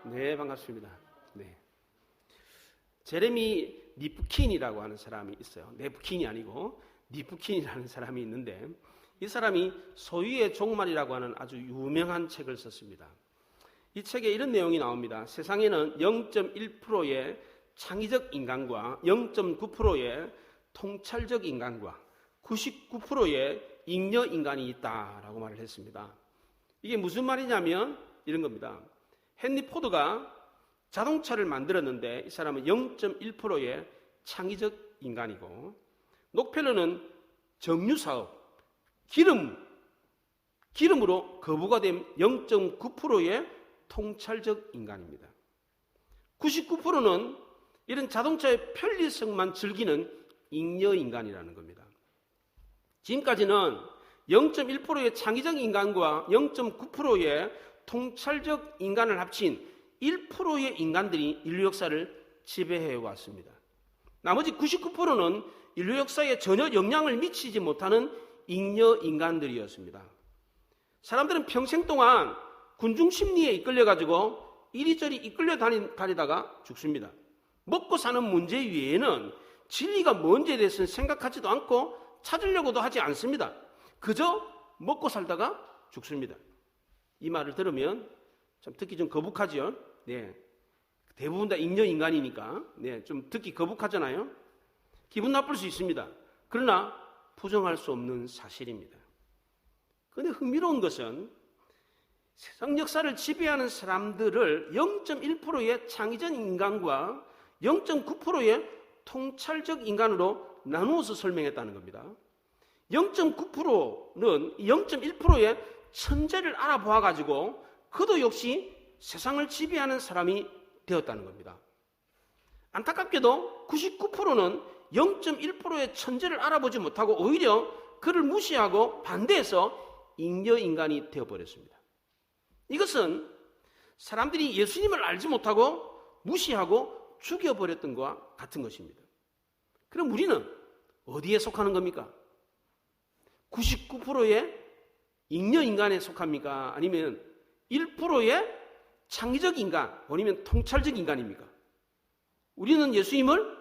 네, 반갑습니다. 네. 제레미 니프킨이라고 하는 사람이 있어요. 네프킨이 아니고 니프킨이라는 사람이 있는데, 이 사람이 소유의 종말이라고 하는 아주 유명한 책을 썼습니다. 이 책에 이런 내용이 나옵니다. 세상에는 0.1%의 창의적 인간과 0.9%의 통찰적 인간과 99%의 잉여 인간이 있다라고 말을 했습니다. 이게 무슨 말이냐면 이런 겁니다. 헨리 포드가 자동차를 만들었는데 이 사람은 0.1%의 창의적 인간이고, 록펠러는 정유사업, 기름으로 거부가 된 0.9%의 통찰적 인간입니다. 99%는 이런 자동차의 편리성만 즐기는 잉여 인간이라는 겁니다. 지금까지는 0.1%의 창의적 인간과 0.9%의 통찰적 인간을 합친 1%의 인간들이 인류 역사를 지배해 왔습니다. 나머지 99%는 인류 역사에 전혀 영향을 미치지 못하는 잉여 인간들이었습니다. 사람들은 평생 동안 군중 심리에 이끌려가지고 이리저리 이끌려 다니다가 죽습니다. 먹고 사는 문제 외에는 진리가 뭔지에 대해서는 생각하지도 않고 찾으려고도 하지 않습니다. 그저 먹고 살다가 죽습니다. 이 말을 들으면 참 듣기 좀 거북하죠. 네, 대부분 다 잉여 인간이니까 좀 듣기 거북하잖아요. 기분 나쁠 수 있습니다. 그러나 부정할 수 없는 사실입니다. 그런데 흥미로운 것은 세상 역사를 지배하는 사람들을 0.1%의 창의적 인간과 0.9%의 통찰적 인간으로 나누어서 설명했다는 겁니다. 0.9%는 0.1%의 천재를 알아보아가지고 그도 역시 세상을 지배하는 사람이 되었다는 겁니다. 안타깝게도 99%는 0.1%의 천재를 알아보지 못하고 오히려 그를 무시하고 반대해서 잉여 인간이 되어버렸습니다. 이것은 사람들이 예수님을 알지 못하고 무시하고 죽여버렸던 것과 같은 것입니다. 그럼 우리는 어디에 속하는 겁니까? 99%의 잉여 인간에 속합니까? 아니면 1%의 창의적 인간, 아니면 통찰적 인간입니까? 우리는 예수님을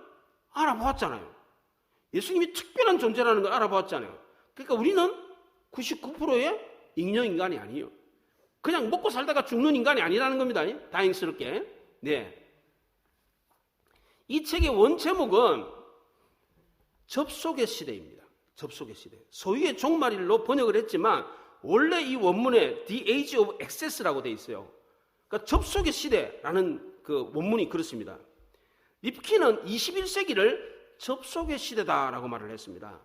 알아보았잖아요. 예수님이 특별한 존재라는 걸 알아보았잖아요. 그러니까 우리는 99%의 잉여 인간이 아니에요. 그냥 먹고 살다가 죽는 인간이 아니라는 겁니다. 다행스럽게. 네. 이 책의 원제목은 접속의 시대입니다. 접속의 시대. 소유의 종말일로 번역을 했지만 원래 이 원문에 The Age of Access라고 되어 있어요. 그러니까 접속의 시대라는 그 원문이 그렇습니다. 니프킨은 21세기를 접속의 시대다라고 말을 했습니다.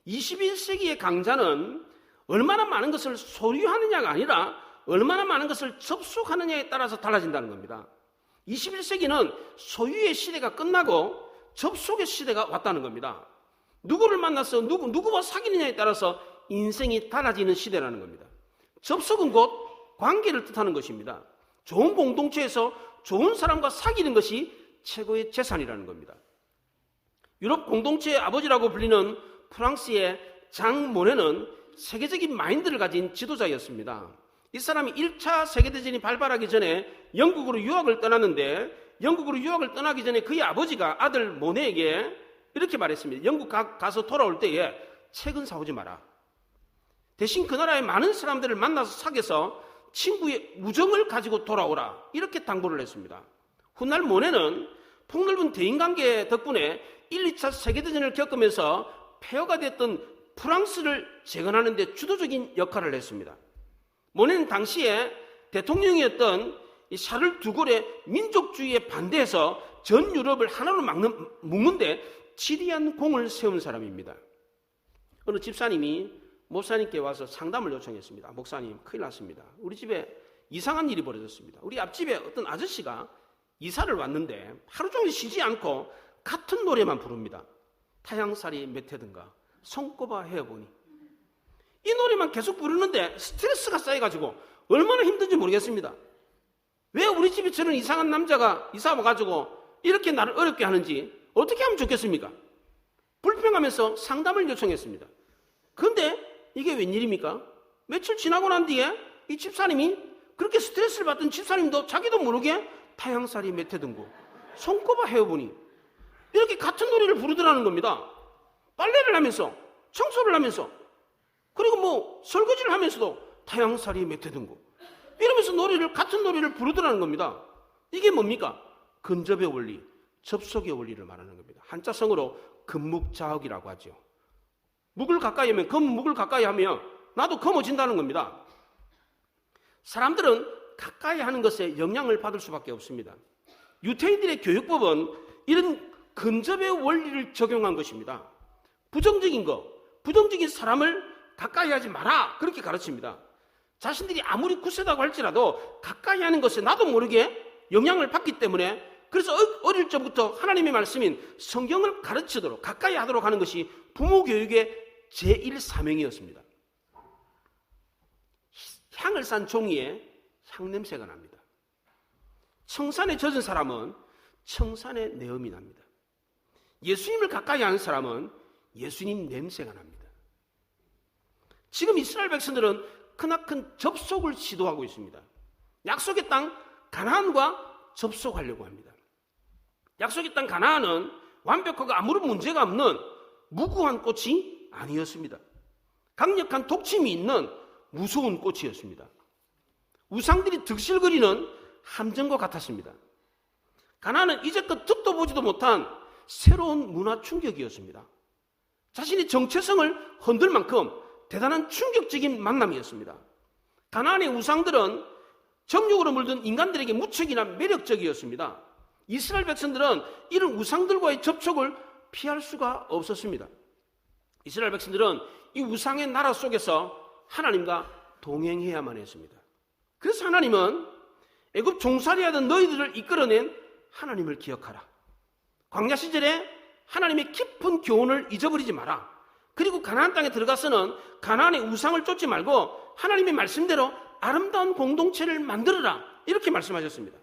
21세기의 강자는 얼마나 많은 것을 소유하느냐가 아니라 얼마나 많은 것을 접속하느냐에 따라서 달라진다는 겁니다. 21세기는 소유의 시대가 끝나고 접속의 시대가 왔다는 겁니다. 누구를 만나서 누구와 사귀느냐에 따라서 인생이 달라지는 시대라는 겁니다. 접속은 곧 관계를 뜻하는 것입니다. 좋은 공동체에서 좋은 사람과 사귀는 것이 최고의 재산이라는 겁니다. 유럽 공동체의 아버지라고 불리는 프랑스의 장 모네는 세계적인 마인드를 가진 지도자였습니다. 이 사람이 1차 세계대전이 발발하기 전에 영국으로 유학을 떠났는데, 영국으로 유학을 떠나기 전에 그의 아버지가 아들 모네에게 이렇게 말했습니다. 영국 가서 돌아올 때에 책은 사오지 마라. 대신 그 나라의 많은 사람들을 만나서 사귀어서 친구의 우정을 가지고 돌아오라. 이렇게 당부를 했습니다. 훗날 모네는 폭넓은 대인관계 덕분에 1, 2차 세계대전을 겪으면서 폐허가 됐던 프랑스를 재건하는 데 주도적인 역할을 했습니다. 모네는 당시에 대통령이었던 이 샤를 두골의 민족주의에 반대해서 전 유럽을 하나로 묶는데 지대한 공을 세운 사람입니다. 어느 집사님이 목사님께 와서 상담을 요청했습니다. 목사님, 큰일 났습니다. 우리 집에 이상한 일이 벌어졌습니다. 우리 앞집에 어떤 아저씨가 이사를 왔는데 하루 종일 쉬지 않고 같은 노래만 부릅니다. 타향살이 몇 해든가 손꼽아 헤어보니. 이 노래만 계속 부르는데 스트레스가 쌓여가지고 얼마나 힘든지 모르겠습니다. 왜 우리 집에 저런 이상한 남자가 이사 와가지고 이렇게 나를 어렵게 하는지 어떻게 하면 좋겠습니까? 불평하면서 상담을 요청했습니다. 그런데 이게 웬일입니까? 며칠 지나고 난 뒤에 이 집사님이 그렇게 스트레스를 받던 집사님도 자기도 모르게 타향살이 맺혀든고 손꼽아 헤어보니 이렇게 같은 노래를 부르더라는 겁니다. 빨래를 하면서 청소를 하면서 그리고 뭐 설거지를 하면서도 타향살이 맺혀든고 이러면서 같은 노래를 부르더라는 겁니다. 이게 뭡니까? 근접의 원리, 접속의 원리를 말하는 겁니다. 한자성어로 금묵자흑이라고 하죠. 묵을 가까이 하면 금묵을 가까이 하면 나도 검어진다는 겁니다. 사람들은 가까이 하는 것에 영향을 받을 수밖에 없습니다. 유태인들의 교육법은 이런 근접의 원리를 적용한 것입니다. 부정적인 사람을 가까이 하지 마라 그렇게 가르칩니다. 자신들이 아무리 굳세다고 할지라도 가까이 하는 것에 나도 모르게 영향을 받기 때문에 그래서 어릴 적부터 하나님의 말씀인 성경을 가르치도록 가까이 하도록 하는 것이 부모 교육의 제1사명이었습니다. 향을 싼 종이에 향냄새가 납니다. 청산에 젖은 사람은 청산의 내음이 납니다. 예수님을 가까이 하는 사람은 예수님 냄새가 납니다. 지금 이스라엘 백성들은 크나큰 접속을 시도하고 있습니다. 약속의 땅 가나안과 접속하려고 합니다. 약속의 땅 가나안은 완벽하고 아무런 문제가 없는 무구한 꽃이 아니었습니다. 강력한 독침이 있는 무서운 꽃이었습니다. 우상들이 득실거리는 함정과 같았습니다. 가나안은 이제껏 듣도 보지도 못한 새로운 문화 충격이었습니다. 자신의 정체성을 흔들 만큼 대단한 충격적인 만남이었습니다. 가나안의 우상들은 정욕으로 물든 인간들에게 무척이나 매력적이었습니다. 이스라엘 백성들은 이런 우상들과의 접촉을 피할 수가 없었습니다. 이스라엘 백성들은 이 우상의 나라 속에서 하나님과 동행해야만 했습니다. 그래서 하나님은 애굽 종살이하던 너희들을 이끌어낸 하나님을 기억하라. 광야 시절에 하나님의 깊은 교훈을 잊어버리지 마라. 그리고 가나안 땅에 들어가서는 가나안의 우상을 쫓지 말고 하나님의 말씀대로 아름다운 공동체를 만들어라. 이렇게 말씀하셨습니다.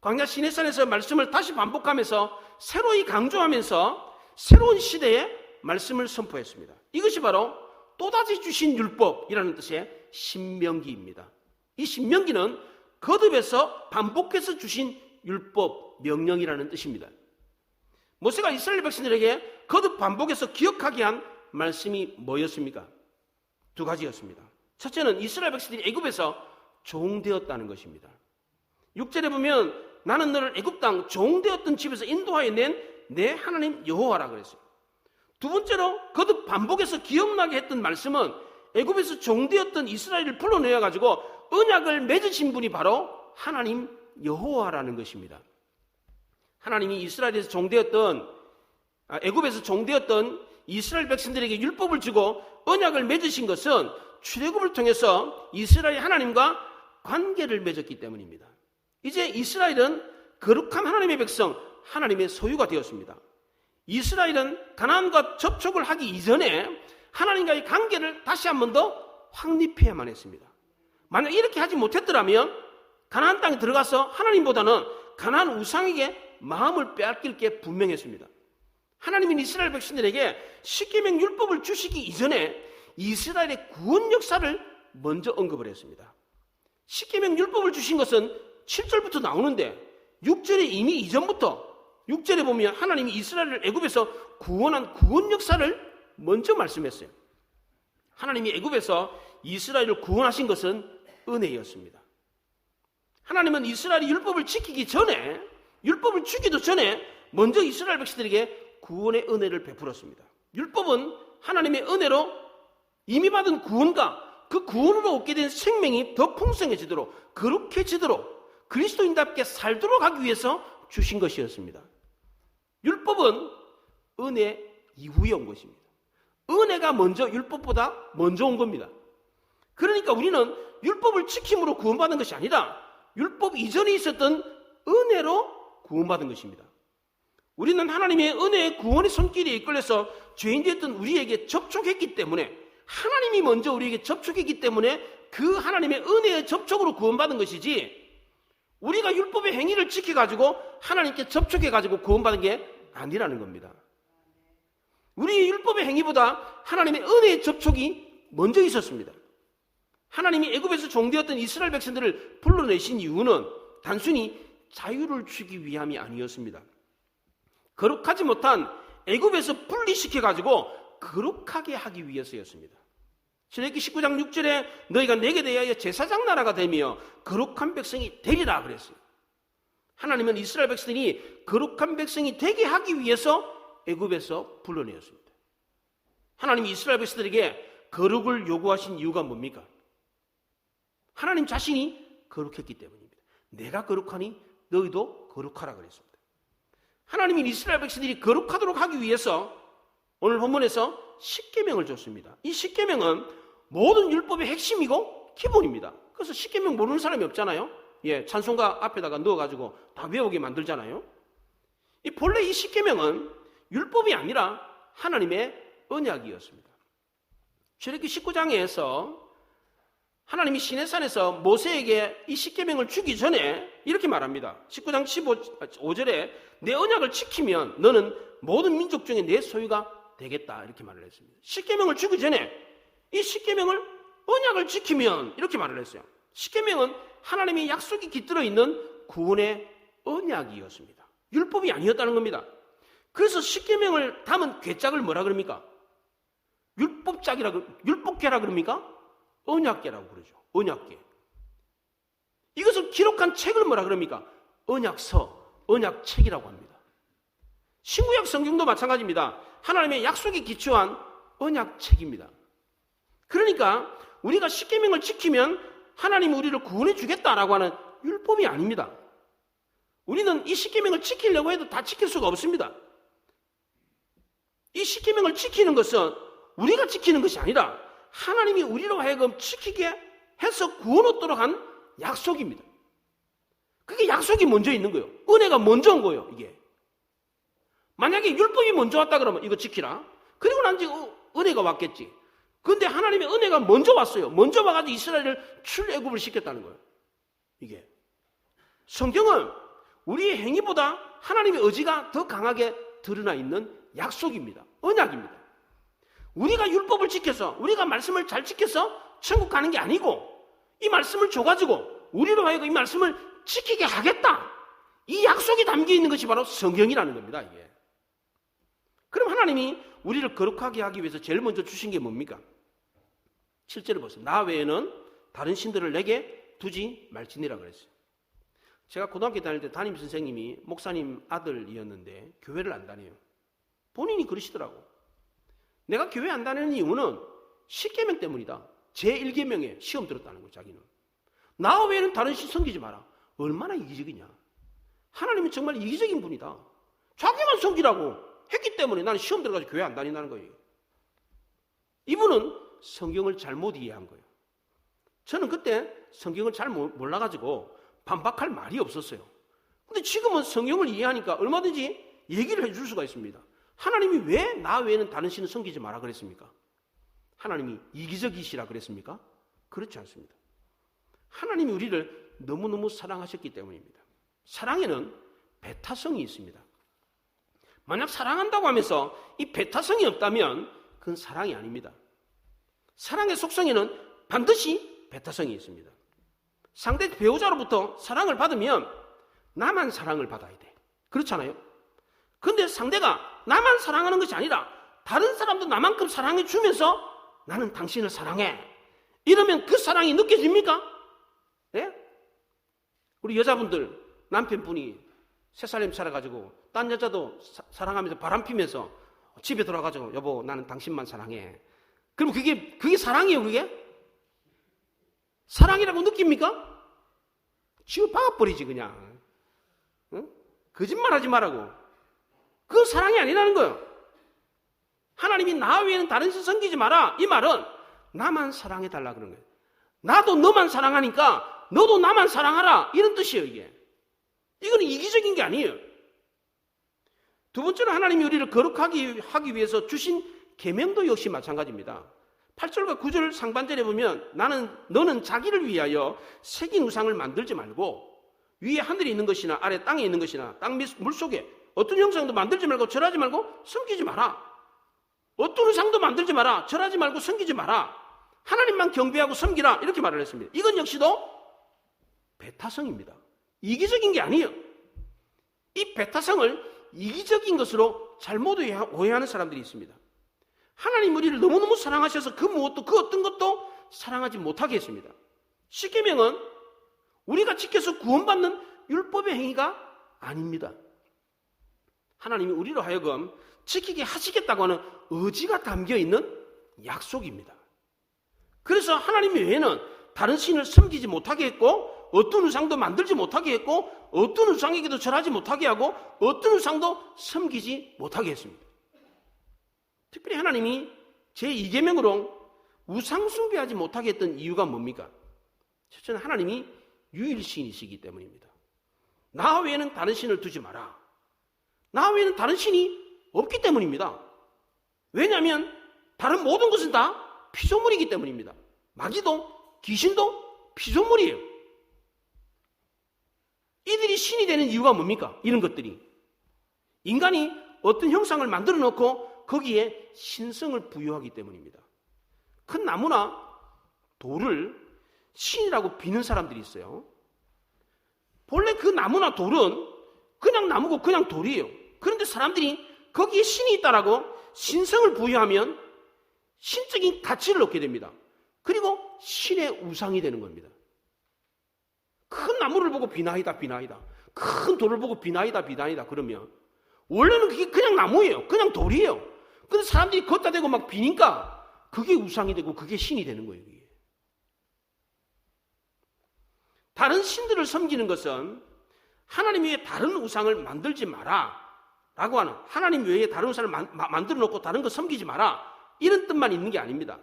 광야 시내산에서 말씀을 다시 반복하면서 새로이 강조하면서 새로운 시대에 말씀을 선포했습니다. 이것이 바로 또다시 주신 율법이라는 뜻의 신명기입니다. 이 신명기는 거듭해서 반복해서 주신 율법, 명령이라는 뜻입니다. 모세가 이스라엘 백성들에게 거듭 반복해서 기억하게 한 말씀이 뭐였습니까? 두 가지였습니다. 첫째는 이스라엘 백성들이 애굽에서 종되었다는 것입니다. 6절에 보면 나는 너를 애굽 땅 종되었던 집에서 인도하여 낸 내 하나님 여호와라 그랬어요. 두 번째로 거듭 반복해서 기억나게 했던 말씀은 애굽에서 종되었던 이스라엘을 불러내어 가지고 언약을 맺으신 분이 바로 하나님 여호와라는 것입니다. 하나님이 이스라엘에서 애굽에서 종되었던 이스라엘 백성들에게 율법을 주고 언약을 맺으신 것은 출애굽을 통해서 이스라엘 하나님과 관계를 맺었기 때문입니다. 이제 이스라엘은 거룩한 하나님의 백성, 하나님의 소유가 되었습니다. 이스라엘은 가나안과 접촉을 하기 이전에 하나님과의 관계를 다시 한 번 더 확립해야만 했습니다. 만약 이렇게 하지 못했더라면 가나안 땅에 들어가서 하나님보다는 가나안 우상에게 마음을 빼앗길 게 분명했습니다. 하나님은 이스라엘 백성들에게 십계명 율법을 주시기 이전에 이스라엘의 구원 역사를 먼저 언급을 했습니다. 십계명 율법을 주신 것은 7절부터 나오는데 6절에 이미 이전부터 6절에 보면 하나님이 이스라엘을 애굽에서 구원한 구원 역사를 먼저 말씀했어요. 하나님이 애굽에서 이스라엘을 구원하신 것은 은혜였습니다. 하나님은 이스라엘이 율법을 지키기 전에, 율법을 주기도 전에 먼저 이스라엘 백성들에게 구원의 은혜를 베풀었습니다. 율법은 하나님의 은혜로 이미 받은 구원과 그 구원으로 얻게 된 생명이 더 풍성해지도록, 거룩해지도록, 그리스도인답게 살도록 하기 위해서 주신 것이었습니다. 율법은 은혜 이후에 온 것입니다. 은혜가 먼저 율법보다 먼저 온 겁니다. 그러니까 우리는 율법을 지킴으로 구원받은 것이 아니라 율법 이전에 있었던 은혜로 구원받은 것입니다. 우리는 하나님의 은혜의 구원의 손길에 이끌려서 죄인 되었던 우리에게 접촉했기 때문에, 하나님이 먼저 우리에게 접촉했기 때문에 그 하나님의 은혜의 접촉으로 구원받은 것이지, 우리가 율법의 행위를 지켜가지고 하나님께 접촉해가지고 구원받은 게 아니라는 겁니다. 우리의 율법의 행위보다 하나님의 은혜의 접촉이 먼저 있었습니다. 하나님이 애굽에서 종되었던 이스라엘 백성들을 불러내신 이유는 단순히 자유를 주기 위함이 아니었습니다. 거룩하지 못한 애굽에서 분리시켜가지고 거룩하게 하기 위해서였습니다. 출애굽기 19장 6절에 너희가 내게 대하여 제사장 나라가 되며 거룩한 백성이 되리라 그랬어요. 하나님은 이스라엘 백성이 거룩한 백성이 되게 하기 위해서 애굽에서 불러내었습니다. 하나님이 이스라엘 백성들에게 거룩을 요구하신 이유가 뭡니까? 하나님 자신이 거룩했기 때문입니다. 내가 거룩하니 너희도 거룩하라 그랬습니다. 하나님이 이스라엘 백성들이 거룩하도록 하기 위해서 오늘 본문에서 십계명을 줬습니다. 이 십계명은 모든 율법의 핵심이고 기본입니다. 그래서 십계명 모르는 사람이 없잖아요. 찬송가 앞에다가 넣어가지고 다 외우게 만들잖아요. 본래 이 십계명은 율법이 아니라 하나님의 언약이었습니다. 출애굽기 19장에서 하나님이 시내산에서 모세에게 이 십계명을 주기 전에 이렇게 말합니다. 19장 15절에 내 언약을 지키면 너는 모든 민족 중에 내 소유가 되겠다 이렇게 말을 했습니다. 십계명을 주기 전에 이 십계명을 언약을 지키면 이렇게 말을 했어요. 십계명은 하나님의 약속이 깃들어 있는 구원의 언약이었습니다. 율법이 아니었다는 겁니다. 그래서 십계명을 담은 괴짝을 뭐라 그럽니까? 율법계라 그럽니까? 언약계라고 그러죠. 언약계. 이것을 기록한 책을 뭐라 그럽니까? 언약서, 언약책이라고 합니다. 신구약 성경도 마찬가지입니다. 하나님의 약속이 기초한 언약책입니다. 그러니까 우리가 십계명을 지키면 하나님이 우리를 구원해 주겠다라고 하는 율법이 아닙니다. 우리는 이 십계명을 지키려고 해도 다 지킬 수가 없습니다. 이 십계명을 지키는 것은 우리가 지키는 것이 아니라 하나님이 우리로 하여금 지키게 해서 구원 얻도록 한 약속입니다. 그게 약속이 먼저 있는 거예요. 은혜가 먼저 온 거예요. 이게 만약에 율법이 먼저 왔다 그러면 이거 지키라. 그리고 난 이제 은혜가 왔겠지. 그런데 하나님의 은혜가 먼저 왔어요. 먼저 와가지고 이스라엘을 출애굽을 시켰다는 거예요. 이게 성경은 우리의 행위보다 하나님의 의지가 더 강하게 드러나 있는 약속입니다. 언약입니다. 우리가 율법을 지켜서 우리가 말씀을 잘 지켜서 천국 가는 게 아니고 이 말씀을 줘가지고 우리로 하여금 이 말씀을 지키게 하겠다. 이 약속이 담겨 있는 것이 바로 성경이라는 겁니다. 이게. 그럼 하나님이 우리를 거룩하게 하기 위해서 제일 먼저 주신 게 뭡니까? 7절을 보세요. 나 외에는 다른 신들을 내게 두지 말지니라 그랬어요. 제가 고등학교 다닐 때 담임 선생님이 목사님 아들이었는데 교회를 안 다녀요. 본인이 그러시더라고. 내가 교회 안 다니는 이유는 십계명 때문이다. 제1계명에 시험 들었다는 거예요. 자기는. 나 외에는 다른 신 섬기지 마라. 얼마나 이기적이냐. 하나님은 정말 이기적인 분이다. 자기만 섬기라고 했기 때문에 나는 시험 들어가서 교회 안 다닌다는 거예요. 이분은 성경을 잘못 이해한 거예요. 저는 그때 성경을 잘 몰라가지고 반박할 말이 없었어요. 근데 지금은 성경을 이해하니까 얼마든지 얘기를 해줄 수가 있습니다. 하나님이 왜 나 외에는 다른 신을 섬기지 마라 그랬습니까? 하나님이 이기적이시라 그랬습니까? 그렇지 않습니다. 하나님이 우리를 너무너무 사랑하셨기 때문입니다. 사랑에는 배타성이 있습니다. 만약 사랑한다고 하면서 이 배타성이 없다면 그건 사랑이 아닙니다. 사랑의 속성에는 반드시 배타성이 있습니다. 상대 배우자로부터 사랑을 받으면 나만 사랑을 받아야 돼. 그렇잖아요? 근데 상대가 나만 사랑하는 것이 아니라 다른 사람도 나만큼 사랑해 주면서 나는 당신을 사랑해. 이러면 그 사랑이 느껴집니까? 예? 우리 여자분들 남편분이 새 살림 차려가지고 딴 여자도 사랑하면서 바람 피면서 집에 돌아가지고 여보 나는 당신만 사랑해. 그럼 그게 사랑이에요 그게? 사랑이라고 느낍니까? 지워 박아버리지 그냥. 응? 거짓말하지 말라고. 그건 사랑이 아니라는 거예요. 하나님이 나 외에는 다른 신 섬기지 마라. 이 말은 나만 사랑해달라 그런 거예요. 나도 너만 사랑하니까 너도 나만 사랑하라. 이런 뜻이에요 이게. 이거는 이기적인 게 아니에요. 두 번째로 하나님이 우리를 거룩하게 하기 위해서 주신 계명도 역시 마찬가지입니다. 8절과 9절 상반절에 보면 너는 자기를 위하여 새긴 우상을 만들지 말고 위에 하늘에 있는 것이나 아래 땅에 있는 것이나 땅 물속에 어떤 형상도 만들지 말고 절하지 말고 섬기지 마라. 어떤 우상도 만들지 마라. 절하지 말고 섬기지 마라. 하나님만 경배하고 섬기라. 이렇게 말을 했습니다. 이건 역시도 배타성입니다. 이기적인 게 아니에요. 이 배타성을 이기적인 것으로 잘못 오해하는 사람들이 있습니다. 하나님 우리를 너무너무 사랑하셔서 그 무엇도 그 어떤 것도 사랑하지 못하게 했습니다. 십계명은 우리가 지켜서 구원받는 율법의 행위가 아닙니다. 하나님이 우리로 하여금 지키게 하시겠다고 하는 의지가 담겨있는 약속입니다. 그래서 하나님 외에는 다른 신을 섬기지 못하게 했고, 어떤 우상도 만들지 못하게 했고, 어떤 우상에게도 절하지 못하게 하고, 어떤 우상도 섬기지 못하게 했습니다. 특별히 하나님이 제2계명으로 우상 숭배하지 못하게 했던 이유가 뭡니까? 첫째는 하나님이 유일신이시기 때문입니다. 나 외에는 다른 신을 두지 마라. 나 외에는 다른 신이 없기 때문입니다. 왜냐하면 다른 모든 것은 다 피조물이기 때문입니다. 마귀도 귀신도 피조물이에요. 이들이 신이 되는 이유가 뭡니까? 이런 것들이 인간이 어떤 형상을 만들어 놓고 거기에 신성을 부여하기 때문입니다. 큰 나무나 돌을 신이라고 비는 사람들이 있어요. 본래 그 나무나 돌은 그냥 나무고 그냥 돌이에요. 그런데 사람들이 거기에 신이 있다라고 신성을 부여하면 신적인 가치를 얻게 됩니다. 그리고 신의 우상이 되는 겁니다. 큰 나무를 보고 비나이다 비나이다, 큰 돌을 보고 비나이다 비나이다 그러면 원래는 그게 그냥 나무예요. 그냥 돌이에요. 근데 사람들이 걷다 대고 막 비니까 그게 우상이 되고 그게 신이 되는 거예요. 이게. 다른 신들을 섬기는 것은 하나님 외에 다른 우상을 만들지 마라 라고 하는, 하나님 외에 다른 우상을 만들어 놓고 다른 거 섬기지 마라, 이런 뜻만 있는 게 아닙니다.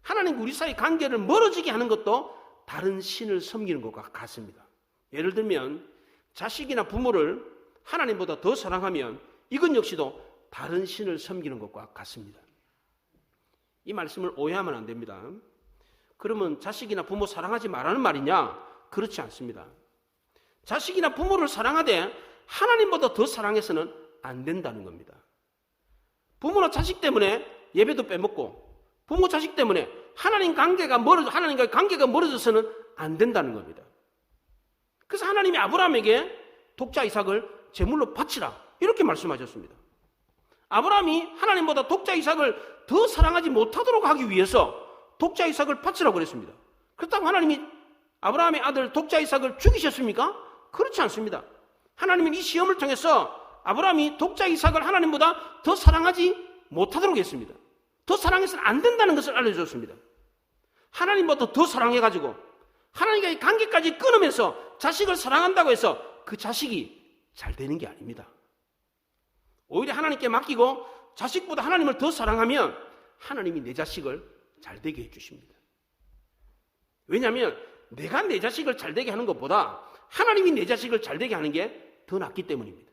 하나님 우리 사이 관계를 멀어지게 하는 것도 다른 신을 섬기는 것과 같습니다. 예를 들면 자식이나 부모를 하나님보다 더 사랑하면 이건 역시도 다른 신을 섬기는 것과 같습니다. 이 말씀을 오해하면 안 됩니다. 그러면 자식이나 부모 사랑하지 말라는 말이냐? 그렇지 않습니다. 자식이나 부모를 사랑하되 하나님보다 더 사랑해서는 안 된다는 겁니다. 부모나 자식 때문에 예배도 빼먹고 부모 자식 때문에 하나님과의 관계가 멀어져서는 안 된다는 겁니다. 그래서 하나님이 아브라함에게 독자 이삭을 제물로 바치라 이렇게 말씀하셨습니다. 아브라함이 하나님보다 독자 이삭을 더 사랑하지 못하도록 하기 위해서 독자 이삭을 바치라고 그랬습니다. 그렇다고 하나님이 아브라함의 아들 독자 이삭을 죽이셨습니까? 그렇지 않습니다. 하나님은 이 시험을 통해서 아브라함이 독자 이삭을 하나님보다 더 사랑하지 못하도록 했습니다. 더 사랑해서는 안 된다는 것을 알려줬습니다. 하나님보다 더 사랑해가지고 하나님과의 관계까지 끊으면서 자식을 사랑한다고 해서 그 자식이 잘 되는 게 아닙니다. 오히려 하나님께 맡기고 자식보다 하나님을 더 사랑하면 하나님이 내 자식을 잘 되게 해주십니다. 왜냐하면 내가 내 자식을 잘 되게 하는 것보다 하나님이 내 자식을 잘 되게 하는 게 더 낫기 때문입니다.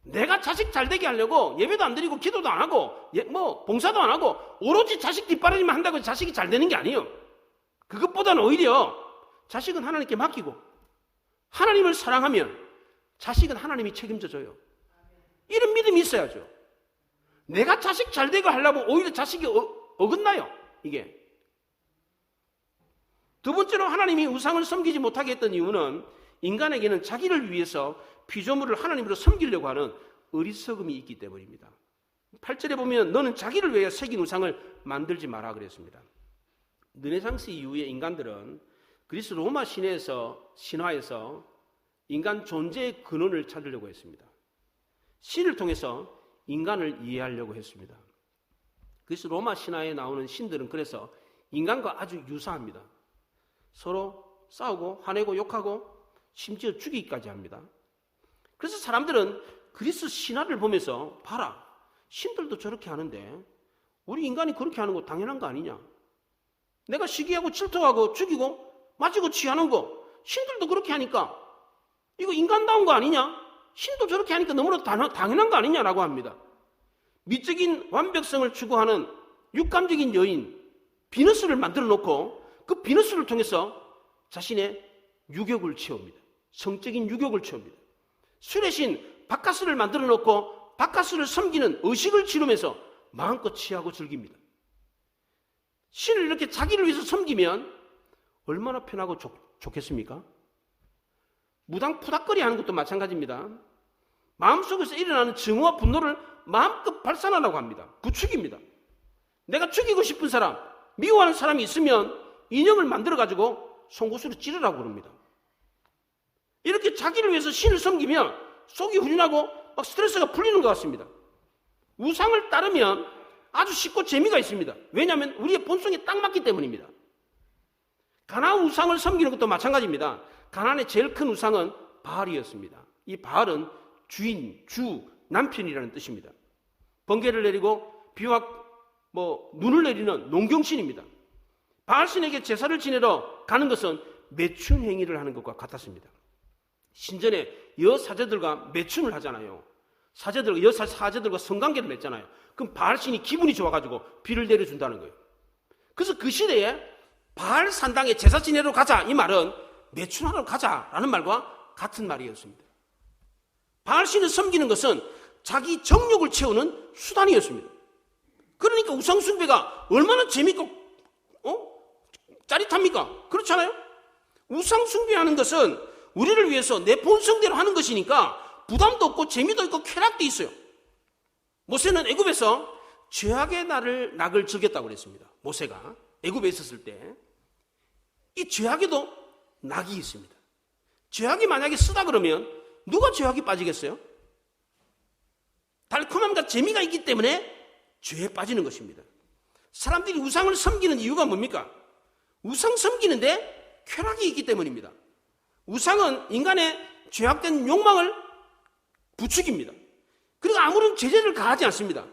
내가 자식 잘 되게 하려고 예배도 안 드리고 기도도 안 하고 봉사도 안 하고 오로지 자식 뒷바라지만 한다고 자식이 잘 되는 게 아니에요. 그것보다는 오히려 자식은 하나님께 맡기고 하나님을 사랑하면 자식은 하나님이 책임져 줘요. 이런 믿음이 있어야죠. 내가 자식 잘 되게 하려면 오히려 자식이 어긋나요. 이게. 두 번째로 하나님이 우상을 섬기지 못하게 했던 이유는 인간에게는 자기를 위해서 피조물을 하나님으로 섬기려고 하는 어리석음이 있기 때문입니다. 8절에 보면 너는 자기를 위해 새긴 우상을 만들지 마라 그랬습니다. 르네상스 이후에 인간들은 그리스 로마 신화에서 인간 존재의 근원을 찾으려고 했습니다. 신을 통해서 인간을 이해하려고 했습니다. 그리스 로마 신화에 나오는 신들은 그래서 인간과 아주 유사합니다. 서로 싸우고 화내고 욕하고 심지어 죽이기까지 합니다. 그래서 사람들은 그리스 신화를 보면서 봐라, 신들도 저렇게 하는데 우리 인간이 그렇게 하는 거 당연한 거 아니냐? 내가 시기하고 질투하고 죽이고 맞이고 취하는 거 신들도 그렇게 하니까 이거 인간다운 거 아니냐? 신도 저렇게 하니까 너무나 당연한 거 아니냐라고 합니다. 미적인 완벽성을 추구하는 육감적인 여인 비너스를 만들어 놓고 그 비너스를 통해서 자신의 유격을 채웁니다. 성적인 유격을 채웁니다. 술의 신 바카스를 만들어 놓고 바카스를 섬기는 의식을 치르면서 마음껏 취하고 즐깁니다. 신을 이렇게 자기를 위해서 섬기면 얼마나 편하고 좋겠습니까? 무당 푸닥거리 하는 것도 마찬가지입니다. 마음속에서 일어나는 증오와 분노를 마음껏 발산하라고 합니다. 부추깁니다. 내가 죽이고 싶은 사람, 미워하는 사람이 있으면 인형을 만들어가지고 송곳으로 찌르라고 그럽니다. 이렇게 자기를 위해서 신을 섬기면 속이 후련하고 막 스트레스가 풀리는 것 같습니다. 우상을 따르면 아주 쉽고 재미가 있습니다. 왜냐하면 우리의 본성에 딱 맞기 때문입니다. 가나안 우상을 섬기는 것도 마찬가지입니다. 가나안의 제일 큰 우상은 바알이었습니다. 이 바알은 주인, 주, 남편이라는 뜻입니다. 번개를 내리고 비와 눈을 내리는 농경신입니다. 바알신에게 제사를 지내러 가는 것은 매춘 행위를 하는 것과 같았습니다. 신전에 여사제들과 매춘을 하잖아요. 여사제들과 성관계를 맺잖아요. 그럼 바알신이 기분이 좋아가지고 비를 내려준다는 거예요. 그래서 그 시대에 바알 산당에 제사 지내러 가자, 이 말은 매춘하러 가자라는 말과 같은 말이었습니다. 바알신을 섬기는 것은 자기 정욕을 채우는 수단이었습니다. 그러니까 우상숭배가 얼마나 재밌고 짜릿합니까? 그렇잖아요? 우상숭배하는 것은 우리를 위해서 내 본성대로 하는 것이니까 부담도 없고 재미도 있고 쾌락도 있어요. 모세는 애굽에서 죄악의 낙을 즐겼다고 그랬습니다. 모세가 애굽에 있었을 때 이 죄악에도 낙이 있습니다. 죄악이 만약에 쓰다 그러면 누가 죄악에 빠지겠어요? 달콤함과 재미가 있기 때문에 죄에 빠지는 것입니다. 사람들이 우상을 섬기는 이유가 뭡니까? 우상 섬기는데 쾌락이 있기 때문입니다. 우상은 인간의 죄악된 욕망을 부추깁니다. 그리고 아무런 제재를 가하지 않습니다.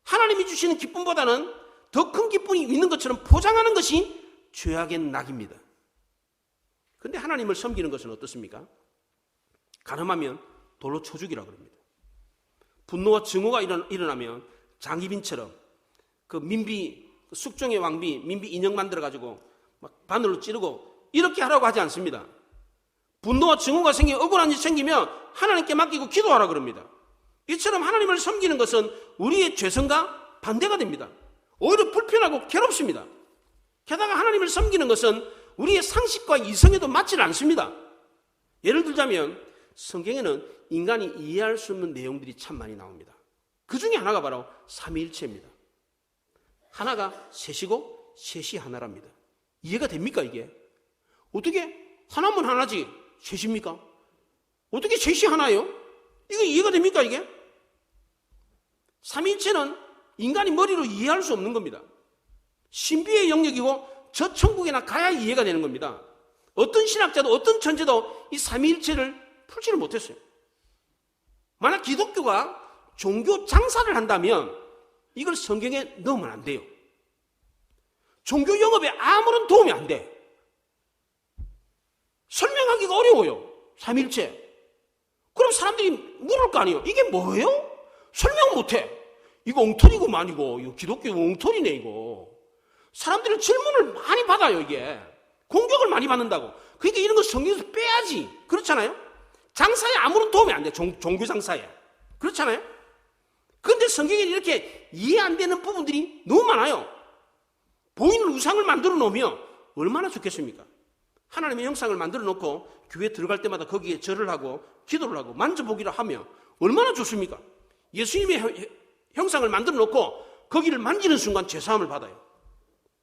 하나님이 주시는 기쁨보다는 더 큰 기쁨이 있는 것처럼 포장하는 것이 죄악의 낙입니다. 그런데 하나님을 섬기는 것은 어떻습니까? 가늠하면 돌로 쳐 죽이라고 합니다. 분노와 증오가 일어나면 장희빈처럼 그 민비, 숙종의 왕비, 민비 인형 만들어가지고 막 바늘로 찌르고 이렇게 하라고 하지 않습니다. 분노와 증오가 생기고 억울한 일이 생기면 하나님께 맡기고 기도하라 그럽니다. 이처럼 하나님을 섬기는 것은 우리의 죄성과 반대가 됩니다. 오히려 불편하고 괴롭습니다. 게다가 하나님을 섬기는 것은 우리의 상식과 이성에도 맞지 않습니다. 예를 들자면 성경에는 인간이 이해할 수 없는 내용들이 참 많이 나옵니다. 그 중에 하나가 바로 삼위일체입니다. 하나가 셋이고 셋이 하나랍니다. 이해가 됩니까 이게? 어떻게 하나면 하나지 셋입니까? 어떻게 셋이 하나예요? 이거 이해가 됩니까 이게? 삼위일체는 인간이 머리로 이해할 수 없는 겁니다. 신비의 영역이고 저 천국에나 가야 이해가 되는 겁니다. 어떤 신학자도 어떤 천재도 이 삼위일체를 풀지를 못했어요. 만약 기독교가 종교 장사를 한다면 이걸 성경에 넣으면 안 돼요. 종교 영업에 아무런 도움이 안 돼. 설명하기가 어려워요. 삼위일체. 그럼 사람들이 물을 거 아니에요. 이게 뭐예요? 설명 못해. 이거 엉터리고만 이거 기독교 엉터리네 이거. 사람들은 질문을 많이 받아요 이게. 공격을 많이 받는다고. 그러니까 이런 거 성경에서 빼야지. 그렇잖아요? 장사에 아무런 도움이 안 돼. 종교 장사에. 그렇잖아요? 그런데 성경에 이렇게 이해 안 되는 부분들이 너무 많아요. 보이는 우상을 만들어 놓으면 얼마나 좋겠습니까? 하나님의 형상을 만들어 놓고 교회 들어갈 때마다 거기에 절을 하고 기도를 하고 만져보기를 하며 얼마나 좋습니까? 예수님의 형상을 만들어 놓고 거기를 만지는 순간 죄사함을 받아요.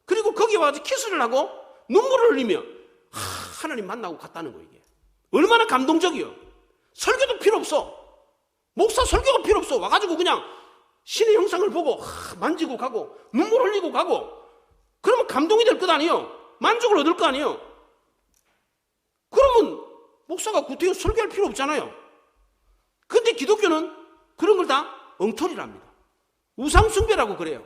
그리고 거기에 와서 키스를 하고 눈물을 흘리며 하나님 만나고 갔다는 거예요. 이게 얼마나 감동적이에요. 설교도 필요 없어. 목사 설교가 필요 없어. 와가지고 그냥 신의 형상을 보고 만지고 가고 눈물 흘리고 가고 그러면 감동이 될 것 아니에요. 만족을 얻을 거 아니에요. 그러면 목사가 구태여 설교할 필요 없잖아요. 그런데 기독교는 그런 걸 다 엉터리랍니다. 우상숭배라고 그래요.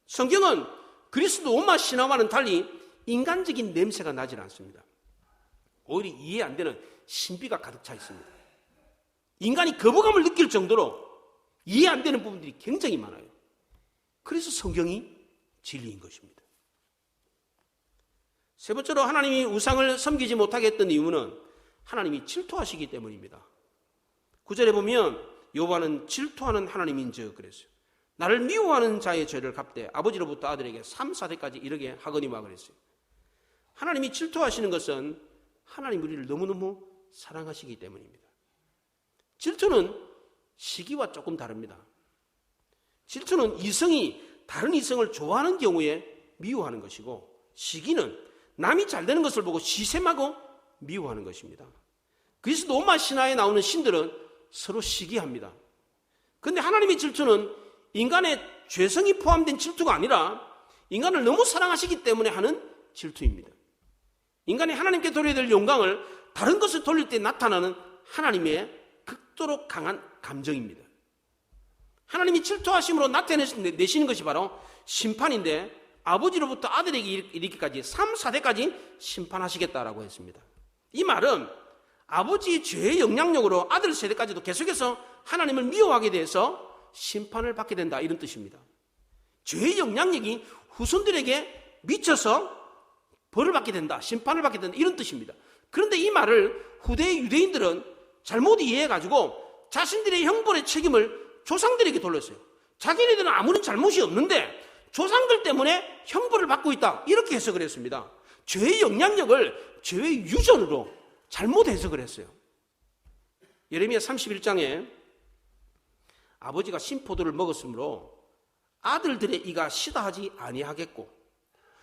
성경은 그리스도 로마 신화와는 달리 인간적인 냄새가 나질 않습니다. 오히려 이해 안 되는 신비가 가득 차 있습니다. 인간이 거부감을 느낄 정도로 이해 안 되는 부분들이 굉장히 많아요. 그래서 성경이 진리인 것입니다. 세 번째로 하나님이 우상을 섬기지 못하게 했던 이유는 하나님이 질투하시기 때문입니다. 9절에 보면 여호와는 질투하는 하나님인즉 그랬어요. 나를 미워하는 자의 죄를 갚되 아버지로부터 아들에게 3, 4대까지 이르게 하거니와 그랬어요. 하나님이 질투하시는 것은 하나님 우리를 너무너무 사랑하시기 때문입니다. 질투는 시기와 조금 다릅니다. 질투는 이성이 다른 이성을 좋아하는 경우에 미워하는 것이고, 시기는 남이 잘 되는 것을 보고 시샘하고 미워하는 것입니다. 그래서 로마 신화에 나오는 신들은 서로 시기합니다. 그런데 하나님의 질투는 인간의 죄성이 포함된 질투가 아니라 인간을 너무 사랑하시기 때문에 하는 질투입니다. 인간이 하나님께 돌려야 될 영광을 다른 것을 돌릴 때 나타나는 하나님의 극도로 강한 감정입니다. 하나님이 질투하심으로 나타내시는 것이 바로 심판인데, 아버지로부터 아들에게 이르기까지 3, 4대까지 심판하시겠다라고 했습니다. 이 말은 아버지의 죄의 영향력으로 아들 세대까지도 계속해서 하나님을 미워하게 돼서 심판을 받게 된다, 이런 뜻입니다. 죄의 영향력이 후손들에게 미쳐서 벌을 받게 된다, 심판을 받게 된다, 이런 뜻입니다. 그런데 이 말을 후대의 유대인들은 잘못 이해해가지고 자신들의 형벌의 책임을 조상들에게 돌렸어요. 자기네들은 아무런 잘못이 없는데 조상들 때문에 형벌을 받고 있다, 이렇게 해석을 했습니다. 죄의 영향력을 죄의 유전으로 잘못 해석을 했어요. 예레미야 31장에 아버지가 신포도를 먹었으므로 아들들의 이가 시다 하지 아니하겠고,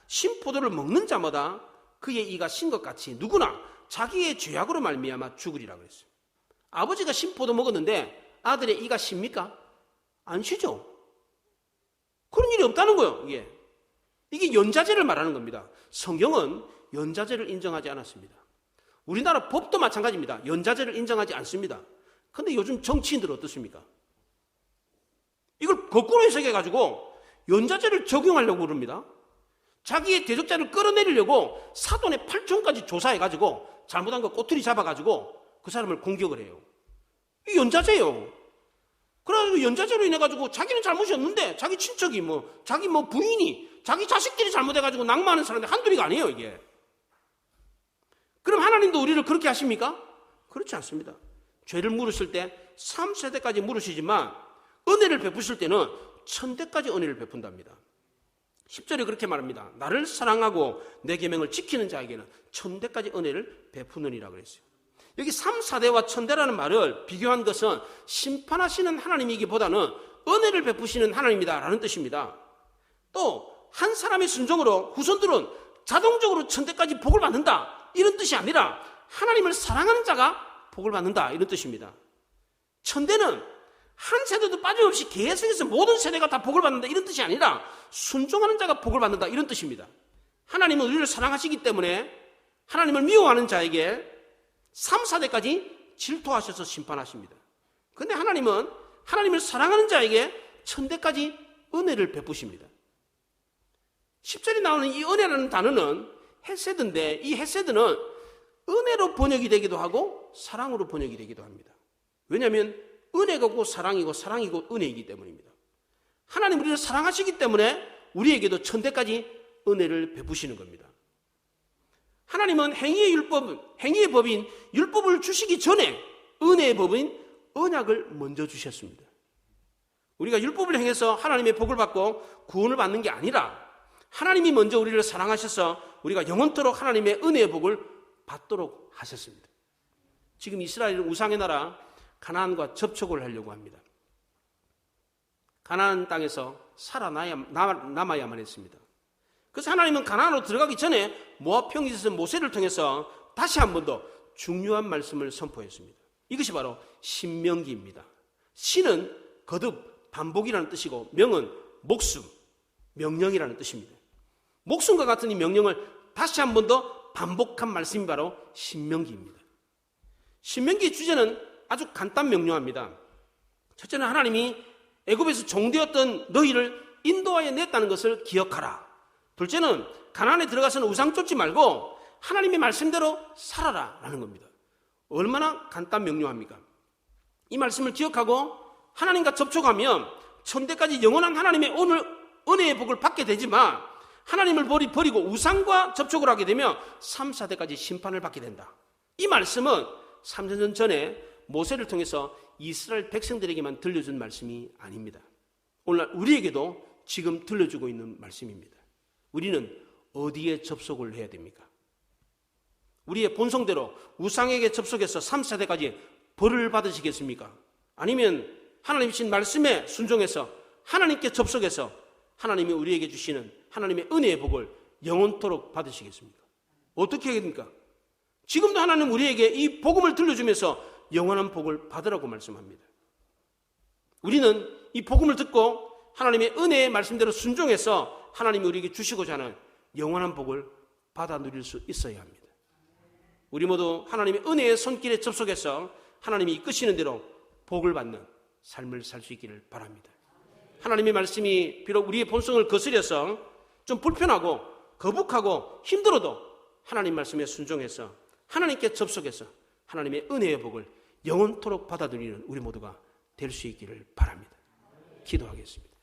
신포도를 먹는 자마다 그의 이가 신 것 같이 누구나 자기의 죄악으로 말미암아 죽으리라 그랬어요. 아버지가 신포도 먹었는데 아들의 이가 십니까? 안 쉬죠. 그런 일이 없다는 거예요. 이게 연자제를 말하는 겁니다. 성경은 연자제를 인정하지 않았습니다. 우리나라 법도 마찬가지입니다. 연자제를 인정하지 않습니다. 그런데 요즘 정치인들은 어떻습니까? 이걸 거꾸로 해석해가지고 연자제를 적용하려고 그럽니다. 자기의 대적자를 끌어내리려고 사돈의 8촌까지 조사해가지고 잘못한 거 꼬투리 잡아가지고 그 사람을 공격을 해요. 이 연자제예요. 그래가지고 연자제로 인해가지고 자기는 잘못이 없는데 자기 친척이 자기 부인이, 자기 자식들이 잘못해가지고 낙마하는 사람들 한둘이가 아니에요, 이게. 그럼 하나님도 우리를 그렇게 하십니까? 그렇지 않습니다. 죄를 물으실 때 3세대까지 물으시지만 은혜를 베푸실 때는 1000대까지 은혜를 베푼답니다. 10절에 그렇게 말합니다. 나를 사랑하고 내 계명을 지키는 자에게는 1000대까지 은혜를 베푸느니라 그랬어요. 여기 3, 4대와 1000대라는 말을 비교한 것은 심판하시는 하나님이기보다는 은혜를 베푸시는 하나님이다라는 뜻입니다. 또 한 사람의 순종으로 후손들은 자동적으로 1000대까지 복을 받는다, 이런 뜻이 아니라 하나님을 사랑하는 자가 복을 받는다, 이런 뜻입니다. 1000대는 한 세대도 빠짐없이 계속해서 모든 세대가 다 복을 받는다, 이런 뜻이 아니라 순종하는 자가 복을 받는다, 이런 뜻입니다. 하나님은 우리를 사랑하시기 때문에 하나님을 미워하는 자에게 3, 4대까지 질투하셔서 심판하십니다. 그런데 하나님은 하나님을 사랑하는 자에게 1000대까지 은혜를 베푸십니다. 10절에 나오는 이 은혜라는 단어는 헤세드인데, 이 헤세드는 은혜로 번역이 되기도 하고 사랑으로 번역이 되기도 합니다. 왜냐하면 은혜가 곧 사랑이고 사랑이 곧 은혜이기 때문입니다. 하나님 우리를 사랑하시기 때문에 우리에게도 1000대까지 은혜를 베푸시는 겁니다. 하나님은 행위의 법인 율법을 주시기 전에 은혜의 법인 언약을 먼저 주셨습니다. 우리가 율법을 행해서 하나님의 복을 받고 구원을 받는 게 아니라 하나님이 먼저 우리를 사랑하셔서 우리가 영원토록 하나님의 은혜의 복을 받도록 하셨습니다. 지금 이스라엘은 우상의 나라 가나안과 접촉을 하려고 합니다. 가나안 땅에서 살아남아야만 했습니다. 그래서 하나님은 가나안으로 들어가기 전에 모압 평지에서 모세를 통해서 다시 한 번 더 중요한 말씀을 선포했습니다. 이것이 바로 신명기입니다. 신은 거듭, 반복이라는 뜻이고 명은 목숨, 명령이라는 뜻입니다. 목숨과 같은 이 명령을 다시 한 번 더 반복한 말씀이 바로 신명기입니다. 신명기의 주제는 아주 간단 명료합니다. 첫째는 하나님이 애굽에서 종되었던 너희를 인도하여 냈다는 것을 기억하라. 둘째는 가나안에 들어가서는 우상 쫓지 말고 하나님의 말씀대로 살아라 라는 겁니다. 얼마나 간단 명료합니까? 이 말씀을 기억하고 하나님과 접촉하면 1000대까지 영원한 하나님의 은혜의 복을 받게 되지만, 하나님을 버리고 우상과 접촉을 하게 되면 3, 4대까지 심판을 받게 된다. 이 말씀은 3년 전에 모세를 통해서 이스라엘 백성들에게만 들려준 말씀이 아닙니다. 오늘날 우리에게도 지금 들려주고 있는 말씀입니다. 우리는 어디에 접속을 해야 됩니까? 우리의 본성대로 우상에게 접속해서 3세대까지 벌을 받으시겠습니까? 아니면 하나님 주신 말씀에 순종해서 하나님께 접속해서 하나님이 우리에게 주시는 하나님의 은혜의 복을 영원토록 받으시겠습니까? 어떻게 해야 됩니까? 지금도 하나님 우리에게 이 복음을 들려주면서 영원한 복을 받으라고 말씀합니다. 우리는 이 복음을 듣고 하나님의 은혜의 말씀대로 순종해서 하나님이 우리에게 주시고자 하는 영원한 복을 받아 누릴 수 있어야 합니다. 우리 모두 하나님의 은혜의 손길에 접속해서 하나님이 이끄시는 대로 복을 받는 삶을 살 수 있기를 바랍니다. 하나님의 말씀이 비록 우리의 본성을 거스려서 좀 불편하고 거북하고 힘들어도 하나님 말씀에 순종해서 하나님께 접속해서 하나님의 은혜의 복을 영원토록 받아들이는 우리 모두가 될 수 있기를 바랍니다. 기도하겠습니다.